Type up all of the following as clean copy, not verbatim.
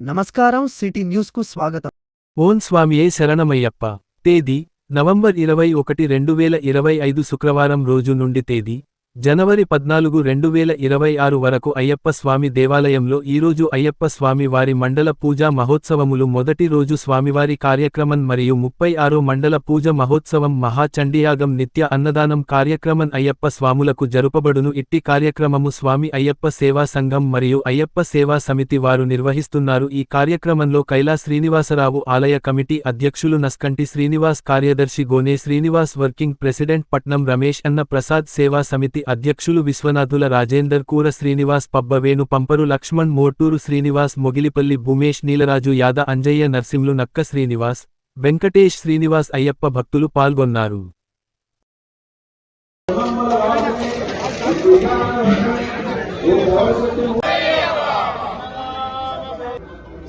నమస్కారం city news కు స్వాగతం. ఓం స్వామియే శరణమయ్యప్ప. తేదీ నవంబర్ 21, 2025 శుక్రవారం రోజు నుండి తేదీ జనవరి 14, 2026 వరకు అయ్యప్ప స్వామి దేవాలయంలో ఈరోజు అయ్యప్ప స్వామి వారి మండల పూజా మహోత్సవములు మొదటి రోజు స్వామివారి కార్యక్రమం మరియు 36 మండల పూజ మహోత్సవం మహాచండీయాగం నిత్య అన్నదానం కార్యక్రమం అయ్యప్ప స్వాములకు జరుపబడును. ఇట్టి కార్యక్రమము స్వామి అయ్యప్ప సేవా సంఘం మరియు అయ్యప్ప సేవా సమితి వారు నిర్వహిస్తున్నారు. ఈ కార్యక్రమంలో కైలా శ్రీనివాసరావు ఆలయ కమిటీ అధ్యక్షులు నస్కంటి శ్రీనివాస్, కార్యదర్శి గోనే శ్రీనివాస్, వర్కింగ్ ప్రెసిడెంట్ పట్నం రమేష్ అన్న ప్రసాద్, సేవా సమితి అధ్యక్షులు విశ్వనాథుల రాజేందర్, కూర శ్రీనివాస్, పబ్బవేణు, పంపరు లక్ష్మణ్, మోటూరు శ్రీనివాస్, మొగిలిపల్లి భూమేష్, నీలరాజు యాద, అంజయ్య, నర్సింలు, నక్క శ్రీనివాస్, వెంకటేష్ శ్రీనివాస్ అయ్యప్ప భక్తులు పాల్గొన్నారు.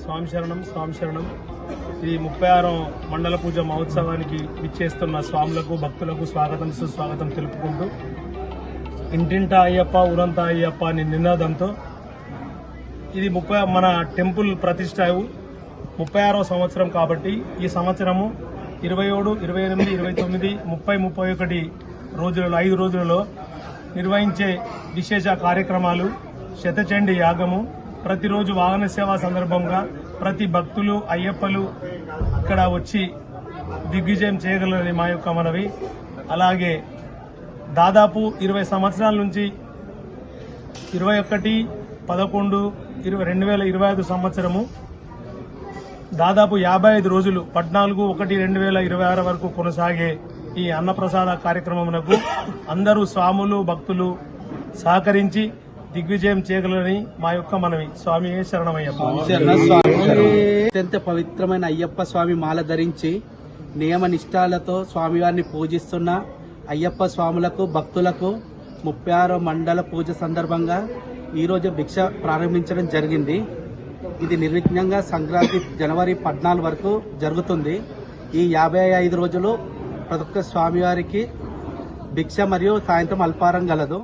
స్వామి శరణం, స్వామి శరణం. ఈ 36వ మండల పూజ మహోత్సవానికి విచ్చేస్తున్న స్వాములకు, భక్తులకు స్వాగతం సుస్వాగతం తెలుపుకుంటూ ఇంటింటా అయ్యప్ప ఊరంతా అయ్యప్ప అని నినాదంతో ఇది మన టెంపుల్ ప్రతిష్ట 36వ సంవత్సరం కాబట్టి ఈ సంవత్సరము 27, 28, 29, 30, 31 రోజులలో 5 రోజులలో నిర్వహించే విశేష కార్యక్రమాలు శతచండీ యాగము. ప్రతిరోజు వాహన సేవ సందర్భంగా ప్రతి భక్తులు అయ్యప్పలు ఇక్కడ వచ్చి దిగ్విజయం చేయగలరని మా యొక్క మనవి. అలాగే దాదాపు 20 సంవత్సరాల నుంచి 21, 11, 2025 సంవత్సరము దాదాపు 55 రోజులు 14, 1, 2026 వరకు కొనసాగే ఈ అన్నప్రసాద కార్యక్రమమునకు అందరూ స్వాములు, భక్తులు సహకరించి దిగ్విజయం చేయగలరని మా యొక్క మనవి. స్వామి శరణమయ్యప్ప. అత్యంత పవిత్రమైన అయ్యప్ప స్వామి మాల ధరించి నియమ నిష్ఠాలతో స్వామివారిని పూజిస్తున్న అయ్యప్ప స్వాములకు, భక్తులకు 36వ మండల పూజ సందర్భంగా ఈరోజు భిక్ష ప్రారంభించడం జరిగింది. ఇది నిర్విఘ్నంగా సంక్రాంతి జనవరి 14 వరకు జరుగుతుంది. ఈ 55 రోజులు ప్రతి ఒక్క స్వామివారికి భిక్ష మరియు సాయంత్రం అల్పారం గలదు.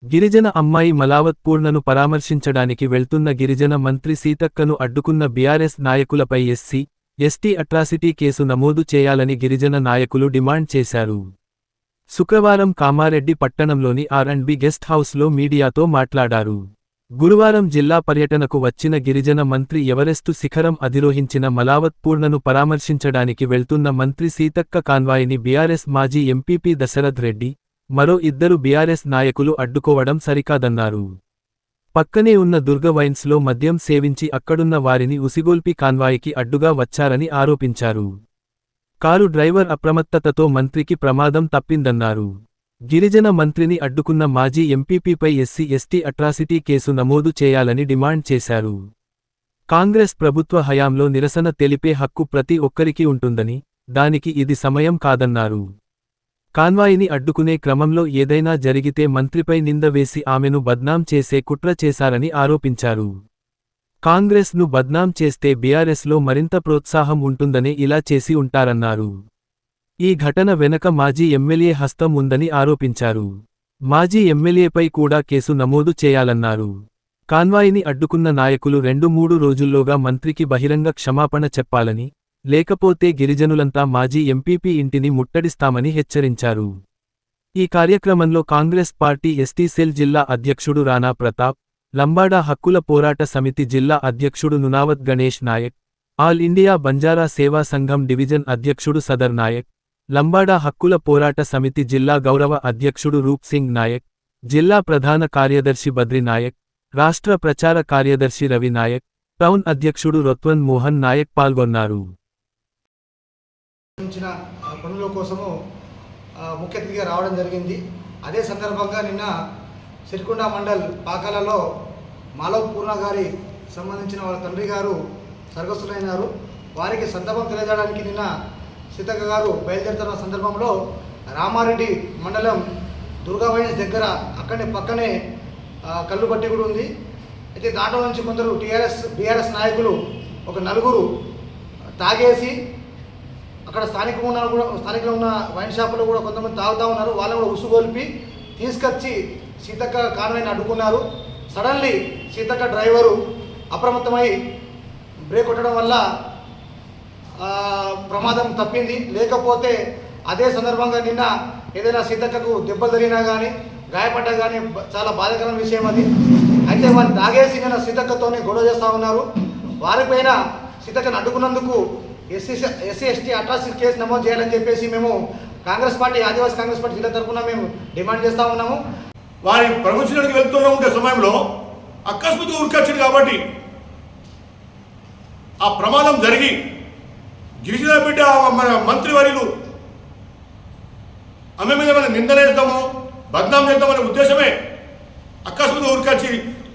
గిరిజన అమ్మాయి మలావత్ పూర్ణను పరామర్శించడానికి వెళ్తున్న గిరిజన మంత్రి సీతక్కను అడ్డుకున్న బీఆర్ఎస్ నాయకులపై ఎస్సీ, ఎస్టీ అట్రాసిటీ కేసు నమోదు చేయాలని గిరిజన నాయకులు డిమాండ్ చేశారు. శుక్రవారం కామారెడ్డి పట్టణంలోని R&B గెస్ట్ హౌస్లో మీడియాతో మాట్లాడారు. గురువారం జిల్లా పర్యటనకు వచ్చిన గిరిజన మంత్రి ఎవరెస్టు శిఖరం అధిరోహించిన మలావత్ పూర్ణను పరామర్శించడానికి వెళ్తున్న మంత్రి సీతక్క కాన్వాయిని బీఆర్ఎస్ మాజీ ఎంపీపీ దశరథ్ రెడ్డి, మరో 2 బీఆర్ఎస్ నాయకులు అడ్డుకోవడం సరికాదన్నారు. పక్కనే ఉన్న దుర్గ వైన్స్లో మద్యం సేవించి అక్కడున్న వారిని ఉసిగొల్పి కాన్వాయికి అడ్డుగా వచ్చారని ఆరోపించారు. కారు డ్రైవర్ అప్రమత్తతతో మంత్రికి ప్రమాదం తప్పిందన్నారు. గిరిజన మంత్రిని అడ్డుకున్న మాజీ ఎంపీపీపై ఎస్సీ, ఎస్టీ అట్రాసిటీ కేసు నమోదు చేయాలని డిమాండ్ చేశారు. కాంగ్రెస్ ప్రభుత్వ హయాంలో నిరసన తెలిపే హక్కు ప్రతి ఒక్కరికి ఉంటుందని, దానికి ఇది సమయం కాదన్నారు. కాన్వాయిని అడ్డుకునే క్రమంలో ఏదైనా జరిగితే మంత్రిపై నింద వేసి ఆమెను బద్నాం చేసే కుట్ర చేశారని ఆరోపించారు. కాంగ్రెస్ను బద్నాం చేస్తే బీఆర్ఎస్లో మరింత ప్రోత్సాహం ఉంటుందనే ఇలా చేసి ఉంటారన్నారు. ఈ ఘటన వెనక మాజీ ఎమ్మెల్యే హస్తం ఉందని ఆరోపించారు. మాజీ ఎమ్మెల్యేపై కూడా కేసు నమోదు చేయాలన్నారు. కాన్వాయిని అడ్డుకున్న నాయకులు 2-3 రోజుల్లోగా మంత్రికి బహిరంగ క్షమాపణ చెప్పాలని, లేకపోతే గిరిజనులంతా మాజీ ఎంపీపీ ఇంటిని ముట్టడిస్తామని హెచ్చరించారు. ఈ కార్యక్రమంలో కాంగ్రెస్ పార్టీ ఎస్టీ సెల్ జిల్లా అధ్యక్షుడు రాణా ప్రతాప్, లంబాడా హక్కుల పోరాట సమితి జిల్లా అధ్యక్షుడు నునావత్ గణేష్ నాయక్, ఆల్ ఇండియా బంజారా సేవా సంఘం డివిజన్ అధ్యక్షుడు సదర్ నాయక్, లంబాడా హక్కుల పోరాట సమితి జిల్లా గౌరవ అధ్యక్షుడు రూప్ సింగ్ నాయక్, జిల్లా ప్రధాన కార్యదర్శి బద్రి నాయక్, రాష్ట్ర ప్రచార కార్యదర్శి రవి నాయక్, టౌన్ అధ్యక్షుడు రొత్వన్ మోహన్ నాయక్ పాల్గొన్నారు. పనుల కోసము ముఖ్య అతిథిగా రావడం జరిగింది. అదే సందర్భంగా నిన్న సిరికొండ మండల్ పాకాలలో మాలవ్ పూర్ణ గారి సంబంధించిన వాళ్ళ తండ్రి గారు స్వర్గస్థులైనారు. వారికి సంతాపం తెలియజేయడానికి నిన్న సీతక్క గారు బయలుదేరుతున్న సందర్భంలో రామారెడ్డి మండలం దుర్గా వైన్స్ దగ్గర పక్కనే కల్లుబట్టి కూడా ఉంది. అయితే దాంట్లో నుంచి కొందరు బీఆర్ఎస్ నాయకులు ఒక 4 తాగేసి అక్కడ స్థానికంగా ఉన్న వైన్ షాపులో కూడా కొంతమంది తాగుతూ ఉన్నారు. వాళ్ళని కూడా ఉసుగొల్పి తీసుకొచ్చి సీతక్క కాన్వాయ్ని అడ్డుకున్నారు. సడన్లీ సీతక్క డ్రైవరు అప్రమత్తమై బ్రేక్ కొట్టడం వల్ల ప్రమాదం తప్పింది. లేకపోతే అదే సందర్భంగా నిన్న ఏదైనా సీతక్కకు దెబ్బలు తగిలినా కానీ గాయపడ్డా కానీ చాలా బాధాకరమైన విషయం అది. అయితే వారిని తాగేసి నిన్న సీతక్కతోనే గొడవ చేస్తూ ఉన్నారు. వారిపైన సీతక్కను అడ్డుకున్నందుకు ఎస్సీ ఎస్టీ అట్రాసిటీ కేసు నమోదు చేయాలని చెప్పేసి మేము కాంగ్రెస్ పార్టీ ఆదివాసీ కాంగ్రెస్ పార్టీ జిల్లా తరఫున మేము డిమాండ్ చేస్తూ ఉన్నాము. వారి ప్రమోషన్కి వెళ్తూనే ఉండే సమయంలో అకస్మాత్తుగా ఉరికొచ్చింది కాబట్టి ఆ ప్రమాదం జరిగి గిరిజన బిడ్డ మన మంత్రివర్యులు ఆమె మీద మనం నిందలేద్దాము బద్నాం చేద్దామనే ఉద్దేశమే అకస్మాత్తుగా ఉరికొచ్చి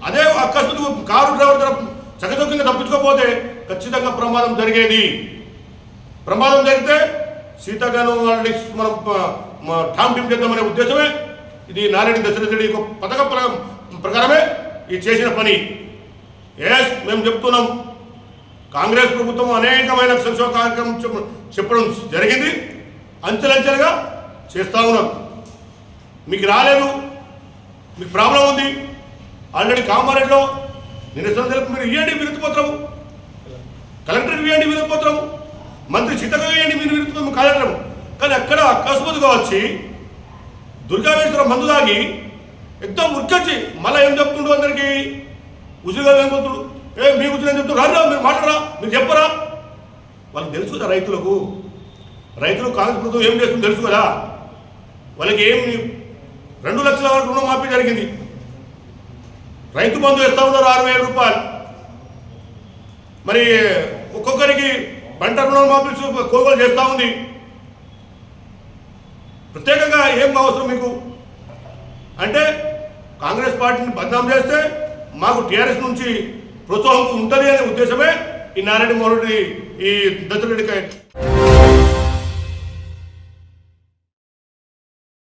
అదే అకస్మాత్తుగా కారు డ్రైవర్ చకచక్యంగా తప్పించుకోకపోతే ఖచ్చితంగా ప్రమాదం జరిగేది. ప్రమాదం జరిగితే సీతగాను వాళ్ళని మనం ఠామ్ టీం చేద్దామనే ఉద్దేశమే ఇది నారాయణ దశరథ రెడ్డి పథక ప్రకారమే ఇది చేసిన పని. మేము చెప్తున్నాం, కాంగ్రెస్ ప్రభుత్వం అనేకమైన సంక్షేమ కార్యక్రమం చెప్పడం జరిగింది, అంచెలంచెలుగా చేస్తూ ఉన్నాం. మీకు రాలేదు, మీకు ప్రాబ్లం ఉంది, ఆల్రెడీ కామారెడ్డిలో నిరసన తెలుపు మీరు ఇవ్వండి వినతిపత్రము, కలెక్టర్కి ఇవ్వండి వినతిపత్రము, మంత్రి సీతకు ఇవ్వండి మీరు వినతిపత్రం కలెక్టరము. కానీ అక్కడ అకస్మాత్తుగా వచ్చి దుర్గావేశ్వరం మందు తాగి ఎక్దం ఉరికొచ్చి మళ్ళీ ఏం చెప్తుండ్రు అందరికీ ఉసిరిగా ఏం పోతుడు మీ ఉసిరి ఏం చెప్తున్నారు రా మీరు మాట్లాడరా మీరు చెప్పరా. వాళ్ళకి తెలుసు కదా రైతులు కాంగ్రెస్ ప్రభుత్వం ఏం చేస్తుందో తెలుసు కదా. వాళ్ళకి ఏం 2 లక్షల వరకు రుణమాఫీ జరిగింది, రైతు బంధు వేస్తూ ఉన్నారు 6,000 రూపాయలు. మరి ఒక్కొక్కరికి పంట రుణమాఫీ కొనుగోలు చేస్తూ ఉంది. ప్రత్యేకంగా ఏం అవసరం మీకు అంటే కాంగ్రెస్ పార్టీని బదనాం చేస్తే మాకు టీఆర్ఎస్ నుంచి ప్రోత్సాహం ఉంటుంది అనే ఉద్దేశమే ఈ నారాయణ మోహన్ రెడ్డి ఈ దత్తరెడ్డికాయ.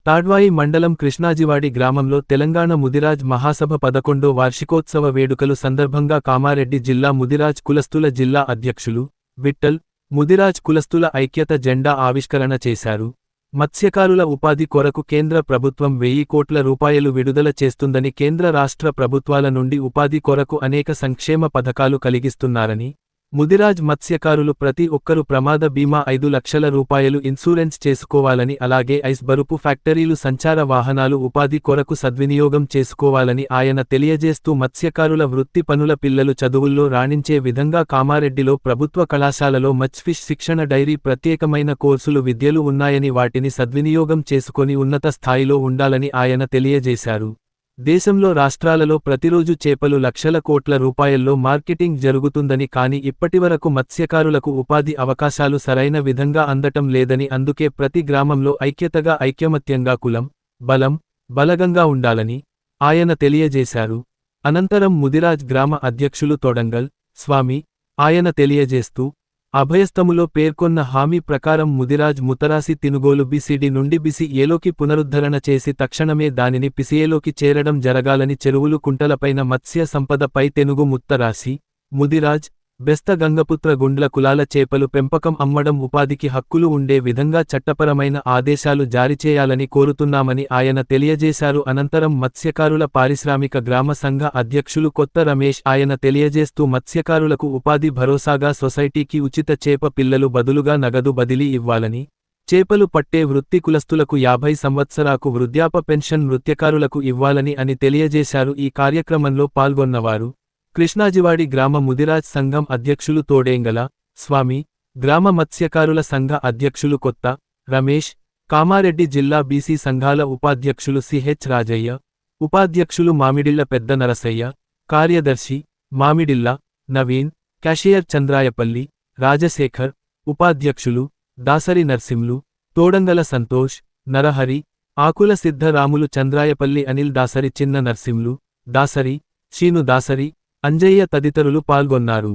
తాడ్వాయి మండలం కృష్ణాజివాడి గ్రామంలో తెలంగాణ ముదిరాజ్ మహాసభ 11వ వార్షికోత్సవ వేడుకలు సందర్భంగా కామారెడ్డి జిల్లా ముదిరాజ్ కులస్తుల జిల్లా అధ్యక్షులు విఠల్ ముదిరాజ్ కులస్తుల ఐక్యత జెండా ఆవిష్కరణ చేశారు. మత్స్యకారుల ఉపాధి కొరకు కేంద్ర ప్రభుత్వం 1000 కోట్ల రూపాయలు విడుదల చేస్తుందని, కేంద్ర రాష్ట్ర ప్రభుత్వాల నుండి ఉపాధి కొరకు అనేక సంక్షేమ పథకాలు కలిగిస్తున్నారని, ముదిరాజ్ మత్స్యకారులు ప్రతి ఒక్కరూ ప్రమాద బీమా 5 లక్షల రూపాయలు ఇన్సూరెన్స్ చేసుకోవాలని, అలాగే ఐస్ బరుపు ఫ్యాక్టరీలు సంచార వాహనాలు ఉపాధి కొరకు సద్వినియోగం చేసుకోవాలని ఆయన తెలియజేస్తూ, మత్స్యకారుల వృత్తి పనుల పిల్లలు చదువుల్లో రాణించే విధంగా కామారెడ్డిలో ప్రభుత్వ కళాశాలలో మత్స్యఫిష్ శిక్షణ డైరీ ప్రత్యేకమైన కోర్సులు విద్యలు ఉన్నాయని, వాటిని సద్వినియోగం చేసుకొని ఉన్నత స్థాయిలో ఉండాలని ఆయన తెలియజేశారు. దేశంలో రాష్ట్రాలలో ప్రతిరోజు చేపలు లక్షల కోట్ల రూపాయల్లో మార్కెటింగ్ జరుగుతుందని, కానీ ఇప్పటివరకు మత్స్యకారులకు ఉపాధి అవకాశాలు సరైన విధంగా అందటం లేదని, అందుకే ప్రతి గ్రామంలో ఐక్యతగా ఐకమత్యంగా కులం బలం బలగంగా ఉండాలని ఆయన తెలియజేశారు. అనంతరం ముదిరాజ్ గ్రామ అధ్యక్షులు తొడంగల్ స్వామి ఆయన తెలియజేస్తూ, అభయస్తములో పేర్కొన్న హామీ ప్రకారం ముదిరాజ్ ముతరాసి తినుగోలు బిసిడి నుండి బిసిఏలోకి పునరుద్ధరణ చేసి తక్షణమే దానిని పిసిఏలోకి చేరడం జరగాలని, చెరువులు కుంటలపైన మత్స్య సంపదపై తెనుగు ముత్తరాసి ముదిరాజ్ బెస్త గంగపుత్ర గుండ్ల కులాల చేపలు పెంపకం అమ్మడం ఉపాధికి హక్కులు ఉండే విధంగా చట్టపరమైన ఆదేశాలు జారీచేయాలని కోరుతున్నామని ఆయన తెలియజేశారు. అనంతరం మత్స్యకారుల పారిశ్రామిక గ్రామ సంఘ అధ్యక్షులు కొత్త రమేష్ ఆయన తెలియజేస్తూ, మత్స్యకారులకు ఉపాధి భరోసాగా సొసైటీకి ఉచిత చేప పిల్లలు బదులుగా నగదు బదిలీ ఇవ్వాలని, చేపలు పట్టే వృత్తి కులస్తులకు 50 సంవత్సరాకు వృద్ధాప పెన్షన్ మృత్యకారులకు ఇవ్వాలని అని తెలియజేశారు. ఈ కార్యక్రమంలో పాల్గొన్నవారు కృష్ణాజివాడి గ్రామ ముదిరాజ్ సంఘం అధ్యక్షులు తోడేంగల స్వామి, గ్రామ మత్స్యకారుల సంఘ అధ్యక్షులు కొత్త రమేష్, కామారెడ్డి జిల్లా బీసీ సంఘాల ఉపాధ్యక్షులు సిహెచ్ రాజయ్య, ఉపాధ్యక్షులు మామిడిళ్ల పెద్ద నరసయ్య, కార్యదర్శి మామిడిళ్ల నవీన్, క్యాషియర్ చంద్రాయపల్లి రాజశేఖర్, ఉపాధ్యక్షులు దాసరి నర్సింలు, తోడంగల సంతోష్, నరహరి, ఆకుల సిద్ధరాములు, చంద్రాయపల్లి అనిల్, దాసరి చిన్న నర్సింలు, దాసరి శీను, దాసరి అంజయ్య తదితరులు పాల్గొన్నారు.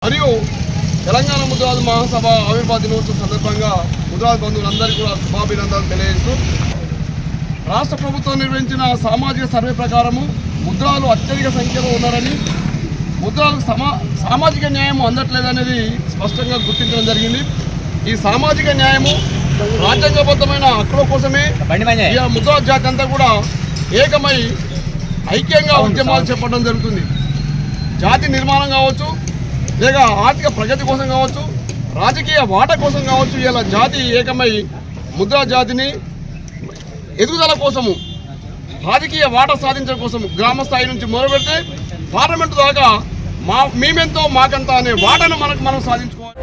మరియు తెలంగాణ ముద్రాజ్ మహాసభ ఆవిర్భావ దినోత్సవం సందర్భంగా ముద్రాజ్ బంధువులందరికీ కూడా శుభాభినందనలు తెలియజేస్తూ, రాష్ట్ర ప్రభుత్వం నిర్వహించిన సామాజిక సర్వే ప్రకారము ముద్రాలు అత్యధిక సంఖ్యలో ఉన్నారని, ముద్రాలకు సామాజిక న్యాయం అందట్లేదనేది స్పష్టంగా గుర్తించడం జరిగింది. ఈ సామాజిక న్యాయము రాజ్యాంగబద్ధమైన హక్కుల కోసమే ముద్రాజ్ జాతి అంతా కూడా ఏకమై ఐక్యంగా ఉద్యమాలు చేపట్టడం జరుగుతుంది. జాతి నిర్మాణం కావచ్చు, లేక ఆర్థిక ప్రగతి కోసం కావచ్చు, రాజకీయ వాట కోసం కావచ్చు, ఇలా జాతి ఏకమై ముద్రా జాతిని ఎదుగుదల కోసము, రాజకీయ వాట సాధించడం కోసం గ్రామ స్థాయి నుంచి మొదలుపెడితే పార్లమెంటు దాకా మేమెంతో మాకంతా అనే వాటను మనం సాధించుకోవాలి.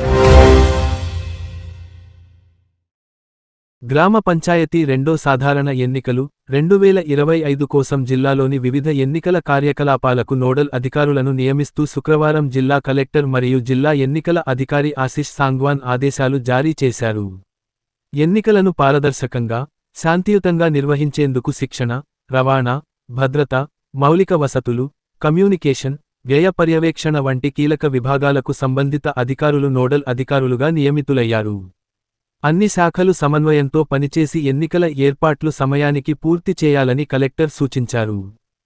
గ్రామ పంచాయతీ రెండో సాధారణ ఎన్నికలు 2025 కోసం జిల్లాలోని వివిధ ఎన్నికల కార్యకలాపాలకు నోడల్ అధికారులను నియమిస్తూ శుక్రవారం జిల్లా కలెక్టర్ మరియు జిల్లా ఎన్నికల అధికారి ఆశిష్ సాంగ్వాన్ ఆదేశాలు జారీ చేశారు. ఎన్నికలను పారదర్శకంగా, శాంతియుతంగా నిర్వహించేందుకు శిక్షణ, రవాణా, భద్రత, మౌలిక వసతులు, కమ్యూనికేషన్, వ్యయ పర్యవేక్షణ వంటి కీలక విభాగాలకు సంబంధిత అధికారులు నోడల్ అధికారులుగా నియమితులయ్యారు. అన్ని శాఖలు సమన్వయంతో పనిచేసి ఎన్నికల ఏర్పాట్లు సమయానికి పూర్తి చేయాలని కలెక్టర్ సూచించారు.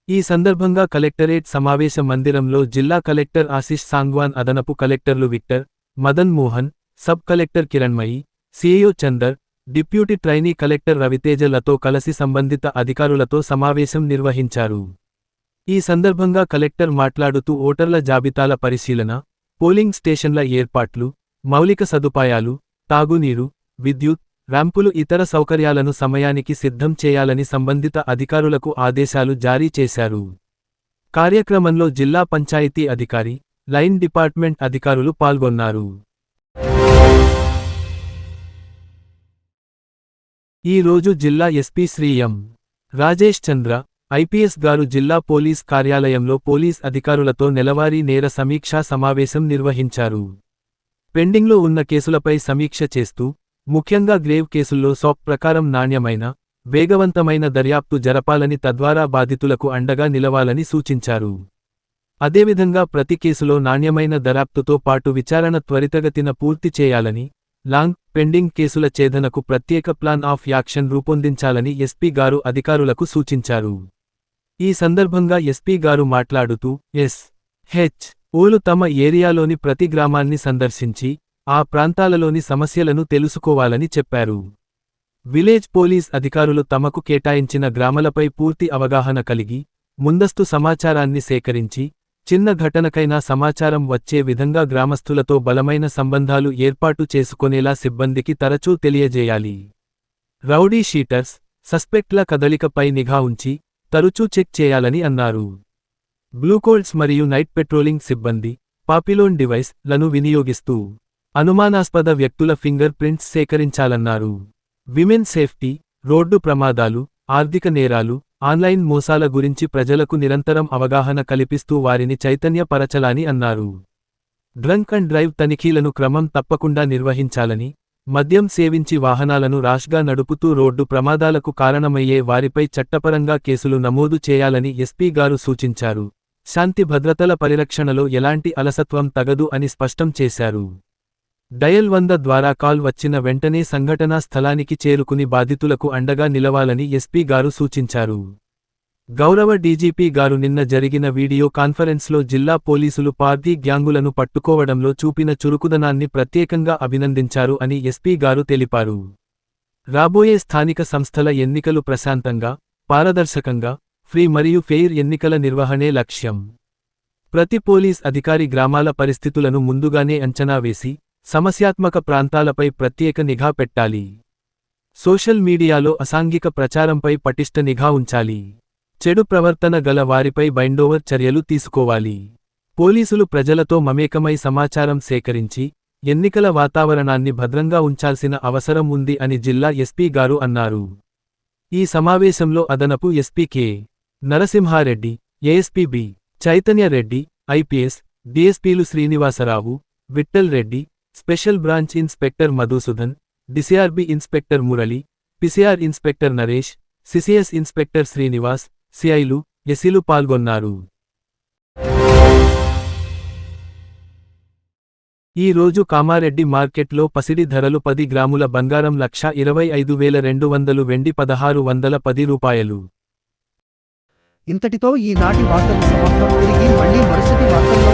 ఈ సందర్భంగా కలెక్టరేట్ సమావేశ మందిరంలో జిల్లా కలెక్టర్ ఆశిష్ సాంగ్వాన్, అదనపు కలెక్టర్లు Victor, Madan Mohan, sub collector Kiranmayi, CIO Chander, deputy trainee collector రవితేజలతో కలిసి సంబంధిత అధికారులతో సమావేశం నిర్వహించారు. ఈ సందర్భంగా కలెక్టర్ మాట్లాడుతూ ఓటర్ల జాబితాల పరిశీలన, పోలింగ్ స్టేషన్ల ఏర్పాట్లు, మౌలిక సదుపాయాలు, తాగునీరు, విద్యుత్, ర్యాంపులు ఇతర సౌకర్యాలను సమయానికి సిద్ధం చేయాలని సంబంధిత అధికారులకు ఆదేశాలు జారీ చేశారు. కార్యక్రమంలో జిల్లా పంచాయతీ అధికారి, లైన్ డిపార్ట్మెంట్ అధికారులు పాల్గొన్నారు. ఈ రోజు జిల్లా ఎస్పీ శ్రీ ఎం. రాజేష్ చంద్ర, ఐపీఎస్ గారు జిల్లా పోలీస్ కార్యాలయంలో పోలీస్ అధికారులతో నెలవారీ నేర సమీక్షా సమావేశం నిర్వహించారు. పెండింగ్లో ఉన్న కేసులపై సమీక్ష చేస్తూ, ముఖ్యంగా గ్రేవ్ కేసుల్లో సాప్ ప్రకారం నాణ్యమైన, వేగవంతమైన దర్యాప్తు జరపాలని, తద్వారా బాధితులకు అండగా నిలవాలని సూచించారు. అదేవిధంగా ప్రతి కేసులో నాణ్యమైన దర్యాప్తుతో పాటు విచారణ త్వరితగతిన పూర్తి చేయాలని, లాంగ్ పెండింగ్ కేసుల ఛేదనకు ప్రత్యేక ప్లాన్ ఆఫ్ యాక్షన్ రూపొందించాలని ఎస్పీ గారు అధికారులకు సూచించారు. ఈ సందర్భంగా ఎస్పీ గారు మాట్లాడుతూ, ఓలు తమ ఏరియాలోని ప్రతి గ్రామాన్ని సందర్శించి, ఆ ప్రాంతాలలోని సమస్యలను తెలుసుకోవాలని చెప్పారు. విలేజ్ పోలీస్ అధికారులు తమకు కేటాయించిన గ్రామాలపై పూర్తి అవగాహన కలిగి, ముందస్తు సమాచారాన్ని సేకరించి, చిన్న ఘటనకైనా సమాచారం వచ్చే విధంగా గ్రామస్తులతో బలమైన సంబంధాలు ఏర్పాటు చేసుకొనేలా సిబ్బందికి తరచూ తెలియజేయాలి. రౌడీ షీటర్స్, సస్పెక్ట్ల కదలికపై నిఘా ఉంచి, తరచూ చెక్ చేయాలని అన్నారు. బ్లూకోల్డ్స్ మరియు నైట్ పెట్రోలింగ్ సిబ్బంది, పాపిలోన్ డివైస్ లను వినియోగిస్తూ అనుమానాస్పద వ్యక్తుల ఫింగర్ ప్రింట్స్ సేకరించాలన్నారు. విమెన్ సేఫ్టీ, రోడ్డు ప్రమాదాలు, ఆర్థిక నేరాలు, ఆన్లైన్ మోసాల గురించి ప్రజలకు నిరంతరం అవగాహన కల్పిస్తూ వారిని చైతన్యపరచాలని అన్నారు. డ్రంక్ అండ్ డ్రైవ్ తనిఖీలను క్రమం తప్పకుండా నిర్వహించాలని, మద్యం సేవించి వాహనాలను ర్యాష్గా నడుపుతూ రోడ్డు ప్రమాదాలకు కారణమయ్యే వారిపై చట్టపరంగా కేసులు నమోదు చేయాలని ఎస్పీ గారు సూచించారు. శాంతి భద్రతల పరిరక్షణలో ఎలాంటి అలసత్వం తగదు అని స్పష్టం చేశారు. డయల్ 100 ద్వారా కాల్ వచ్చిన వెంటనే సంఘటనా స్థలానికి చేరుకుని బాధితులకు అండగా నిలవాలని ఎస్పీ గారు సూచించారు. గౌరవ డీజీపీ గారు నిన్న జరిగిన వీడియో కాన్ఫరెన్స్లో జిల్లా పోలీసులు పార్టీ గ్యాంగులను పట్టుకోవడంలో చూపిన చురుకుదనాన్ని ప్రత్యేకంగా అభినందించారు అని ఎస్పీ గారు తెలిపారు. రాబోయే స్థానిక సంస్థల ఎన్నికలు ప్రశాంతంగా, పారదర్శకంగా, ఫ్రీ మరియు ఫెయిర్ ఎన్నికల నిర్వహణే లక్ష్యం. ప్రతి పోలీస్ అధికారి గ్రామాల పరిస్థితులను ముందుగానే అంచనా వేసి, సమస్యాత్మక ప్రాంతాలపై ప్రత్యేక నిఘా పెట్టాలి. సోషల్ మీడియాలో అసాంఘిక ప్రచారంపై పటిష్ట నిఘా ఉంచాలి. చెడు ప్రవర్తన గల వారిపై బైండోవర్ చర్యలు తీసుకోవాలి. పోలీసులు ప్రజలతో మమేకమై సమాచారం సేకరించి, ఎన్నికల వాతావరణాన్ని భద్రంగా ఉంచాల్సిన అవసరం ఉంది అని జిల్లా ఎస్పీ గారు అన్నారు. ఈ సమావేశంలో అదనపు SP K. Narasimha Reddy, ASP B. Chaitanya Reddy, IPS, డీఎస్పీలు Srinivasa Rao, Vittal Reddy, special branch inspector Madhusudan, DCRB inspector Murali, PCR inspector Naresh, CCS inspector Srinivas, సిఐలు, ఎస్సీలు పాల్గొన్నారు. ఈ రోజు కామారెడ్డి మార్కెట్లో పసిడి ధరలు 10 గ్రాముల బంగారం 1,25,200 వెండి 1,610 రూపాయలు. ఇంతటితో ఈనాటి వార్తలు సమాప్తం. తిరిగి మళ్ళీ మరుసటి వార్తల్లో